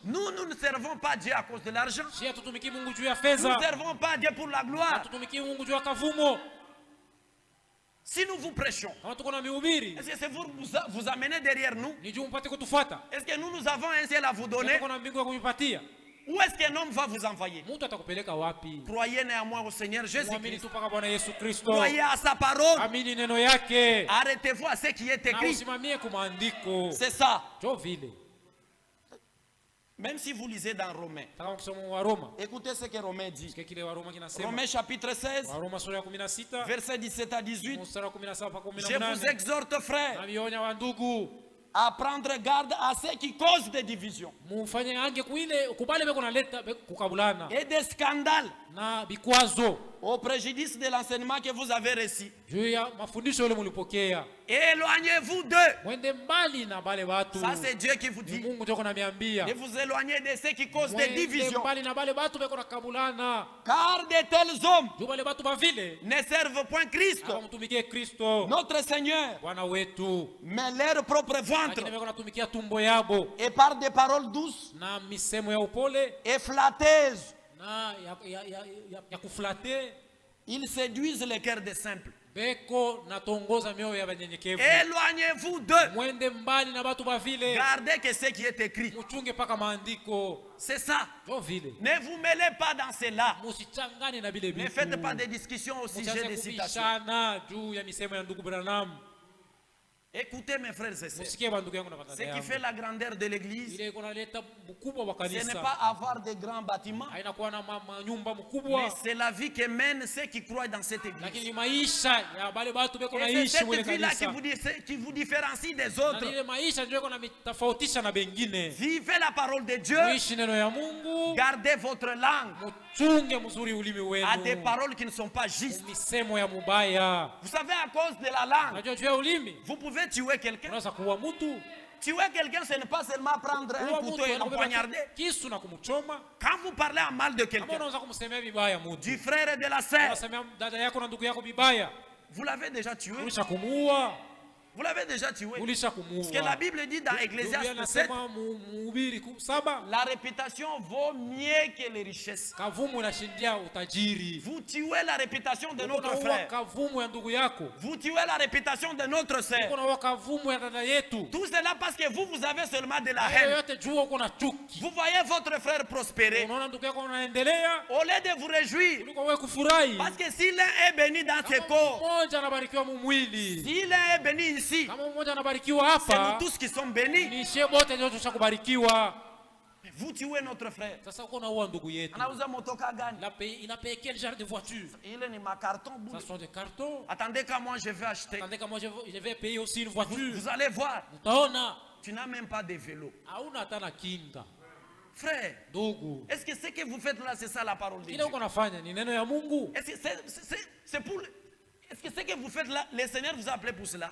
Nous ne servons pas Dieu à cause de l'argent. Nous ne servons pas Dieu pour la gloire. Si nous vous prêchons, est-ce que c'est vous amenez derrière nous? Est-ce que nous avons un ciel à vous donner? Où est-ce qu'un homme va vous envoyer? Croyez néanmoins au Seigneur Jésus-Christ. Croyez à sa parole. Arrêtez-vous à ce qui est écrit. C'est ça. Même si vous lisez dans Romains, écoutez ce que Romains dit. Romains chapitre 16, versets 17 à 18. Je vous exhorte, frères, à prendre garde à ceux qui causent des divisions et des scandales au préjudice de l'enseignement que vous avez reçu. Éloignez-vous d'eux. Ça, c'est Dieu qui vous dit de vous éloigner de ceux qui causent des divisions. Car de tels hommes ne servent point Christ, notre Seigneur, mais leur propre ventre, et par des paroles douces et flatteuses, ils séduisent les cœurs des simples. Éloignez-vous d'eux. Gardez que ce qui est écrit. C'est ça. Ne vous mêlez pas dans cela. Ne faites pas de discussions au sujet des citations. Écoutez mes frères et sœurs, ce qui fait la grandeur de l'église, ce n'est pas avoir de grands bâtiments, mais c'est la vie que mènent ceux qui croient dans cette église. Et c'est cette vie-là qui vous différencie des autres. Vivez la parole de Dieu, gardez votre langue à des paroles qui ne sont pas justes. Vous savez, à cause de la langue, vous pouvez tuer quelqu'un. Tuer quelqu'un, ce n'est pas seulement prendre un couteau et l'empoignarder. Quand vous parlez en mal de quelqu'un, du frère et de la sœur, vous l'avez déjà tué. Vous l'avez déjà tué. Ce que la Bible dit dans Ecclésiaste 7, la réputation vaut mieux que les richesses. Vous tuez la réputation de notre frère. Vous tuez la réputation de notre sœur. Tout cela parce que vous avez seulement de la haine. Vous voyez votre frère prospérer. Au lieu de vous réjouir, parce que si l'un est béni dans ses corps, si l'un est béni ici, ici, c'est nous tous qui sommes bénis. Vous tuez notre frère. Il a payé quel genre de voiture? Il est ma carton. Ça sont des cartons. Attendez quand moi je vais acheter. Attendez quand moi je vais payer aussi une voiture. Vous allez voir. Tu n'as même pas de vélo. Frère, est-ce que ce que vous faites là, c'est ça la parole de Dieu? Est-ce que c'est pour... Est-ce que ce que vous faites là, le Seigneur vous a appelé pour cela?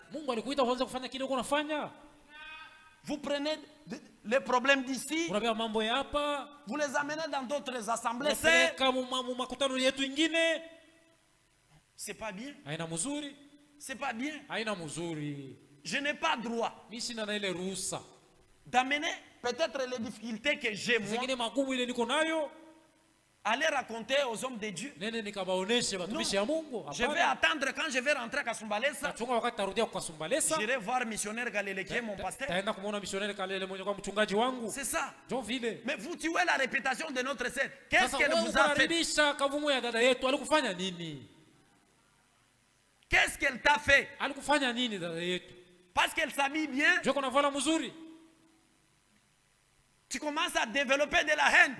Vous prenez les problèmes d'ici, vous les amenez dans d'autres assemblées. C'est pas bien. C'est pas bien. Je n'ai pas droit d'amener peut-être les difficultés que j'ai moi, aller raconter aux hommes de Dieu. Non. Je vais attendre quand je vais rentrer à Kasumbalesa. J'irai voir missionnaire Galilée qui est mon pasteur. C'est ça. Mais vous tuez la réputation de notre sœur. Qu'est-ce qu'elle vous a fait? Qu'est-ce qu'elle t'a fait? Parce qu'elle s'habille bien, tu commences à développer de la haine.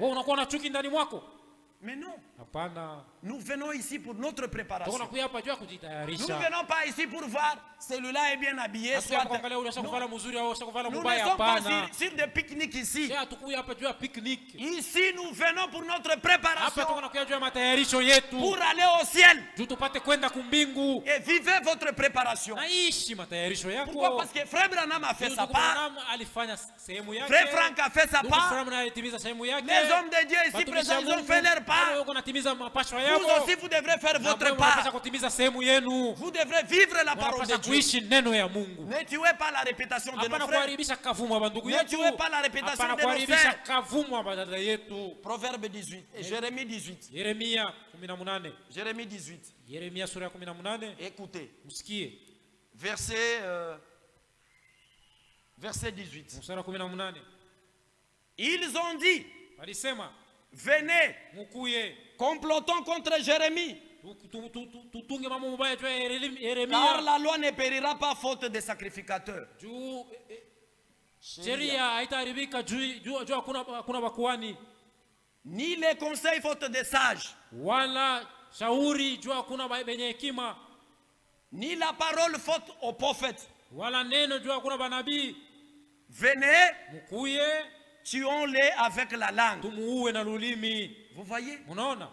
Mais non. Nous venons ici pour notre préparation. Nous ne venons pas ici pour voir celui-là est bien habillé. Nous ne sommes pas sur des pique-niques ici. Ici, nous venons pour notre préparation. Pour aller au ciel. Et vivez votre préparation. Pourquoi? Parce que Frère Branham a fait sa part. Frère Franck a fait sa part. Les hommes de Dieu ici présents, ils ont fait leur part. Vous aussi, vous devrez faire votre part. Vous devrez vivre la parole de Dieu. Ne tuez pas la réputation de nos frères. Ne tuez pas la réputation de nos frères. Proverbe 18. Jérémie 18. Jérémie 18. Écoutez. Verset 18. Ils ont dit, venez, complotons contre Jérémie. Car la loi ne périra pas faute des sacrificateurs. Ni les conseils faute des sages. Ni la parole faute aux prophètes. Venez, tuons-les avec la langue. Vous voyez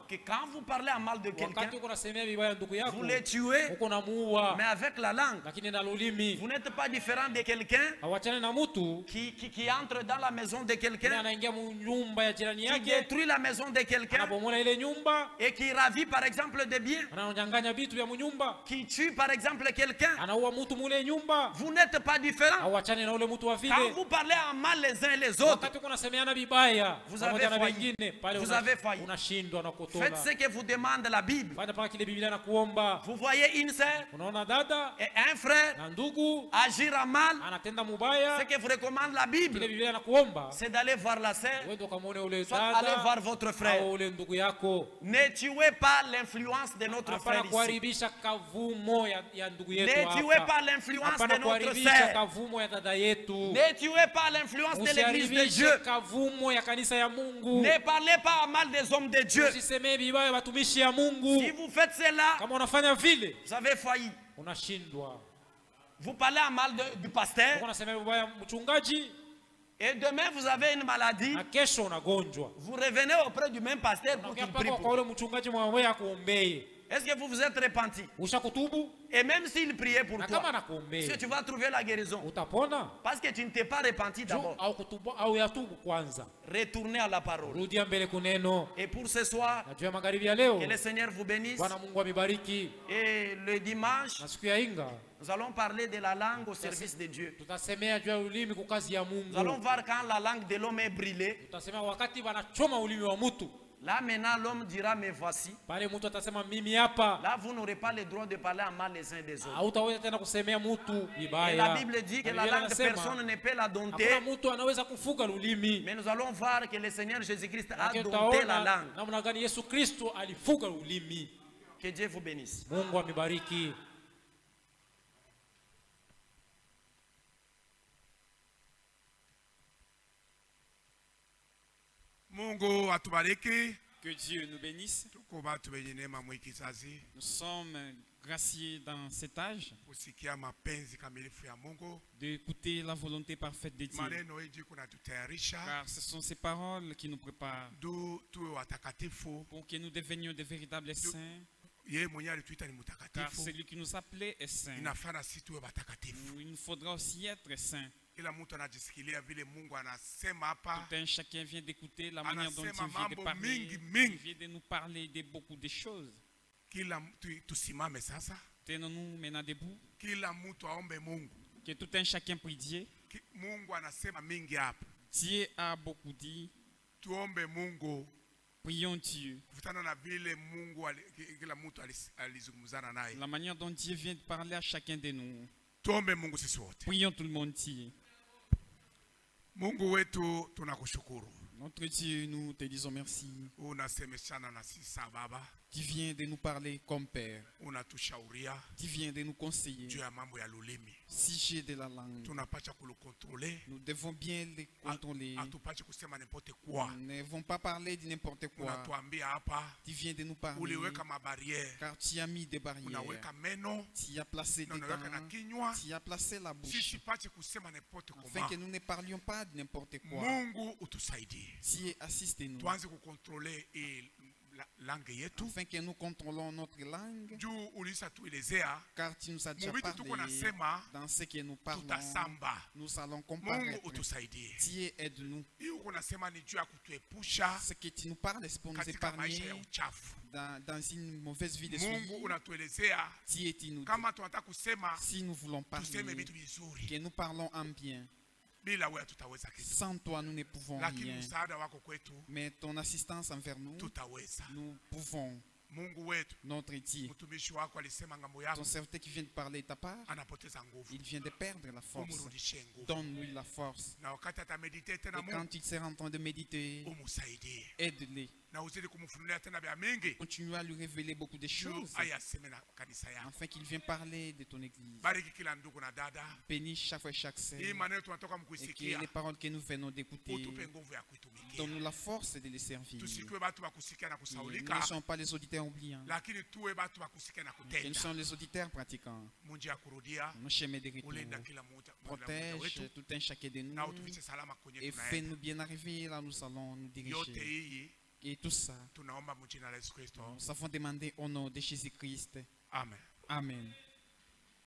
que quand vous parlez à mal de quelqu'un, vous les tuez, mais avec la langue. Vous n'êtes pas différent de quelqu'un qui entre dans la maison de quelqu'un, qui détruit la maison de quelqu'un et qui ravit par exemple des biens, qui tue par exemple quelqu'un. Vous n'êtes pas différent. Quand vous parlez à mal les uns et les autres, vous avez failli. Vous avez failli. Faites ce que vous demande la Bible. Vous voyez une sœur et un frère agir à mal. Ce que vous recommande la Bible, c'est d'aller voir la sœur, soit aller voir votre frère. Ne tuez pas l'influence de notre frère ici. Ne tuez pas l'influence de notre sœur. Ne tuez pas l'influence de l'église de Dieu. Ne parlez pas à mal des hommes de Dieu. Si vous faites cela, vous avez failli. Vous parlez à mal du pasteur. Et demain vous avez une maladie. Vous revenez auprès du même pasteur pour qu'il prie pour vous. Est-ce que vous vous êtes repenti? Et même s'il priait pour toi, si tu vas trouver la guérison, parce que tu ne t'es pas repenti d'abord. Retournez à la parole. Et pour ce soir, que le Seigneur vous bénisse. Et le dimanche, nous allons parler de la langue au service de Dieu. Nous allons voir quand la langue de l'homme est brûlée. Là maintenant l'homme dira mais voici. Là vous n'aurez pas le droit de parler à mal les uns des autres. Et la Bible dit que la langue de personne ne peut la dompter. Mais nous allons voir que le Seigneur Jésus-Christ a dompté la langue. Que Dieu vous bénisse. Que Dieu nous bénisse. Nous sommes graciés dans cet âge d'écouter la volonté parfaite de Dieu. Car ce sont ces paroles qui nous préparent pour que nous devenions de véritables saints. Car celui qui nous appelait est saint. Il nous faudra aussi être saints. Tout un chacun vient d'écouter la manière dont il vient de parler. Il vient de nous parler de beaucoup de choses. Tenons-nous maintenant debout. Que tout un chacun prie Dieu. Dieu a beaucoup dit. Prions Dieu. La manière dont Dieu vient de parler à chacun de nous. Prions tout le monde Dieu. Notre Dieu, nous te disons merci. Tu viens de nous parler comme Père. Tu viens de nous conseiller. Sujet de la langue. Nous devons bien les contrôler. Nous ne devons pas parler de n'importe quoi. Tu viens de nous parler. Car tu as mis des barrières. Tu as placé des dents. Tu as placé la bouche. Afin que nous ne parlions pas de n'importe quoi. Dieu, assiste-nous. Afin que nous contrôlons notre langue. Car tu nous as déjà parlé. Dans ce que nous parlons, nous allons comparaître. Dieu, aide-nous. Ce que tu nous parles, c'est pour nous épargner dans une mauvaise vie de suivi. Dieu, tu nous dis, si nous voulons parler, que nous parlons en bien. Sans toi, nous ne pouvons rien. Mais ton assistance envers nous, nous pouvons. Notre Dieu, ton serviteur qui vient de parler de ta part, il vient de perdre la force. Donne-lui la force. Et quand il sera en train de méditer, aide-le. Continue à lui révéler beaucoup de choses afin qu'il vienne parler de ton église. Bénis chaque fois chaque sœur et que les paroles que nous venons d'écouter donne-nous la force de les servir. Nous ne sommes pas les auditeurs oubliants, que nous sommes les auditeurs pratiquants. Nos chemins de retour, protège tout un chacun de nous et fais-nous bien arriver là où nous allons nous diriger. Et tout ça, nous avons demandé au nom de Jésus-Christ. Amen. Amen.